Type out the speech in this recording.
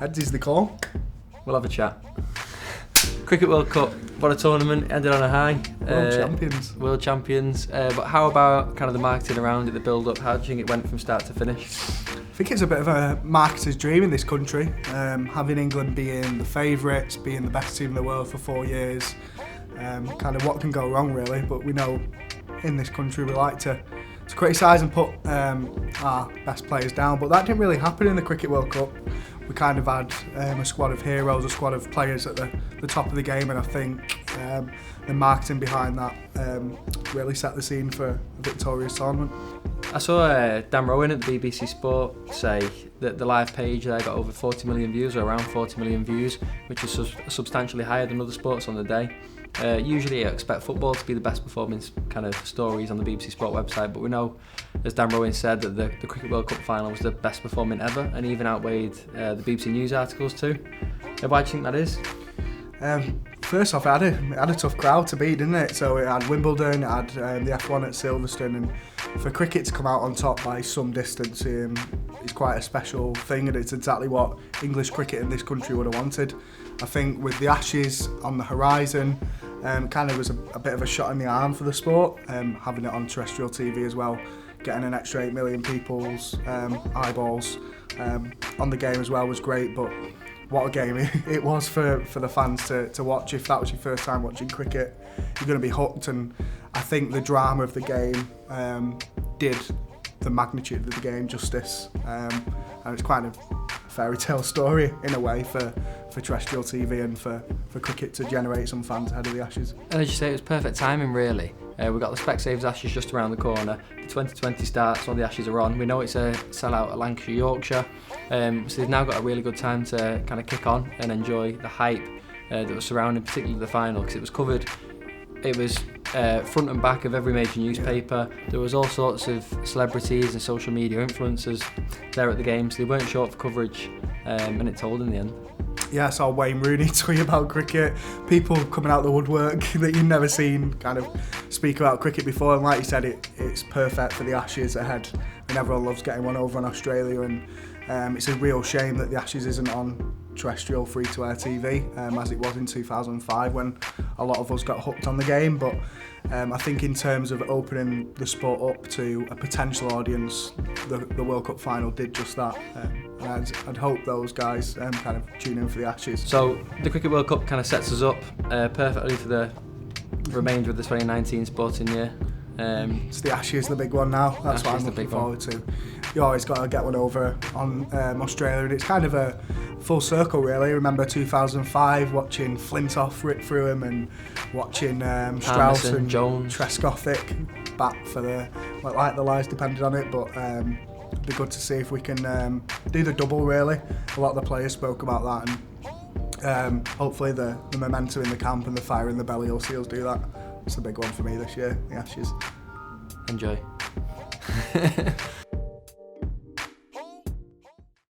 Heads is the call. We'll have a chat. Cricket World Cup, what a tournament, ended on a high. World champions. But how about kind of the marketing around it, the build-up? How do you think it went from start to finish? I think it's a bit of a marketer's dream in this country. Having England being the favourites, being the best team in the world for 4 years. Kind of what can go wrong, really. But we know in this country we like to criticise and put our best players down. But that didn't really happen in the Cricket World Cup. We kind of had a squad of heroes, a squad of players at the top of the game, and I think the marketing behind that really set the scene for a victorious tournament. I saw Dan Rowan at the BBC Sport say that the live page there got over 40 million views, or around 40 million views, which is substantially higher than other sports on the day. Usually I expect football to be the best performing kind of stories on the BBC Sport website, but we know, as Dan Rowan said, that the Cricket World Cup final was the best performing ever and even outweighed the BBC News articles too. Why do you think that is? First off, it had a tough crowd to beat, didn't it? So it had Wimbledon, it had the F1 at Silverstone, and for cricket to come out on top by some distance is quite a special thing, and it's exactly what English cricket in this country would have wanted. I think with the Ashes on the horizon, kind of was a bit of a shot in the arm for the sport, having it on terrestrial TV as well, getting an extra 8 million people's eyeballs on the game as well was great, but what a game it was for the fans to watch. If that was your first time watching cricket, you're going to be hooked, and I think the drama of the game did the magnitude of the game justice, and it's kind of a fairy tale story in a way for terrestrial TV and for cricket to generate some fans ahead of the Ashes. And as you say, it was perfect timing really. We've got the Specsavers Ashes just around the corner. The 2020 starts while the Ashes are on. We know it's a sellout at Lancashire, Yorkshire. So they've now got a really good time to kind of kick on and enjoy the hype that was surrounding particularly the final, because it was covered. It was front and back of every major newspaper. There was all sorts of celebrities and social media influencers there at the game, so they weren't short for coverage, and it told in the end. Yeah, I saw Wayne Rooney tweet about cricket, people coming out the woodwork that you've never seen kind of speak about cricket before, and like you said, it's perfect for the Ashes ahead, and everyone loves getting one over on Australia, and it's a real shame that the Ashes isn't on terrestrial free-to-air TV, as it was in 2005 when a lot of us got hooked on the game. But I think in terms of opening the sport up to a potential audience, the World Cup final did just that. And I'd hope those guys kind of tune in for the Ashes. So the Cricket World Cup kind of sets us up perfectly for the remainder of the 2019 sporting year. It's the Ashes, the big one now. That's what I'm looking forward to. You always got to get one over on Australia, and it's kind of a full circle really. Remember 2005, watching Flintoff rip through him, and watching Strauss and Jones, Trescothick bat for the lives depended on it. But it'd be good to see if we can do the double really. A lot of the players spoke about that, and hopefully the momentum in the camp and the fire in the belly will see us do that. It's the big one for me this year, the Ashes. Enjoy.